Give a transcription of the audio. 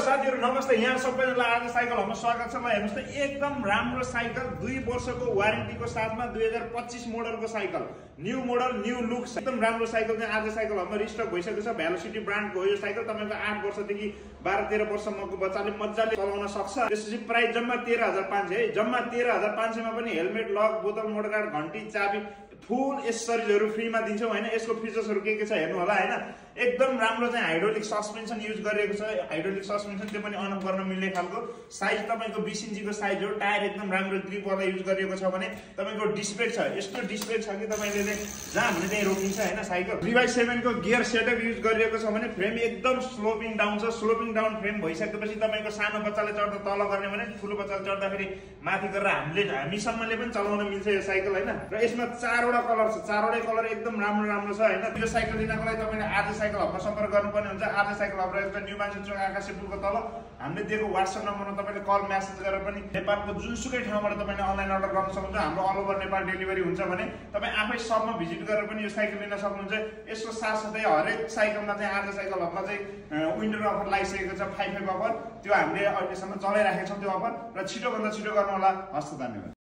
साथीहरु नमस्ते, यहाँ सबैजनालाई आज साइकल हबमा स्वागत छ। म हेर्नुस् त एकदम राम्रो साइकल 2 वर्षको वारेन्टीको साथमा 2025 मोडलको cycle, new model new look, एकदम राम्रो साइकल चाहिँ आज साइकल हबमा रिस्टक भइसकेको छ। भेलोसिटी ब्रान्डको हो यो साइकल। तपाईको 8 वर्षदेखि 12-13 वर्षसम्मको बच्चाले मज्जाले चलाउन सक्छ। त्यसपछि प्राइस जम्मा 13,500 है। जम्मा 13,500 मा पनि हेलमेट, लक, बोतल, मोटर गार्ड, घण्टी, चाबी, फुल एक्सेसरिजहरु फ्रीमा दिन्छौं हैन। यसको फिचर्सहरु के छ हेर्नु होला हैन। एकदम राम्रो चाहिँ हाइड्रोलिक सस्पेन्सन युज गरिएको छ। हाइड्रोलिक सस्पेन्सन त्यो पनि अन अफ गर्न मिल्ने खालको साइज, तपाईको 20 इन्चीको साइज हो। टायर एकदम राम्रो ग्रिप वाला युज गरिएको छ भने तपाईको डिस्क ब्रेक छ। यस्तो डिस्क ब्रेक छ कि तपाईले जहाँ भने त्यही रोकिन्छ हैन। साइकल 3/7 को गियर सेटअप युज गरिएको छ भने फ्रेम एकदम स्लोपिङ डाउन छ। स्लोपिङ डाउन फ्रेम भइसकेपछि तपाईको सानो बच्चाले चढ्दा तल गर्ने भने ठुलो बच्चाले चढ्दाखेरि माथि गरेर हामीसम्मले पनि चलाउन मिल्छ यो साइकल हैन। र यसमा 4वटा कलर छ। 4वटै कलर एकदम राम्रो छ हैन। यो साइकल लिनको लागि तपाईले आज साइकल हबमा सम्पर्क गर्नुपर्ने हुन्छ। आज साइकल हब रहेको छ न्यू मान्छे चोक आकाशे पुलको तल। हामीले दिएको WhatsApp नम्बरमा तपाईले कल मेसेज गरेर पनि नेपालको जुनसुकै ठाउँबाट तपाईले अनलाइन अर्डर गर्न सक्नुहुन्छ। हाम्रो अल ओभर नेपाल डेलिभरी हुन्छ भने तपाई आफै शपमा भिजिट गरेर पनि यो साइकल लिन सक्नुहुन्छ। यसको साथसाथै हरेक साइकलमा चाहिँ आज साइकल हबमा चाहिँ विन्टर अफर लागिसकेको छ, 5/5 अफर। त्यो हामीले अहिलेसम्म चलाइराखेका छौं त्यो अफर। र छिटो भन्दा छिटो गर्नु होला। हस्त धन्यवाद।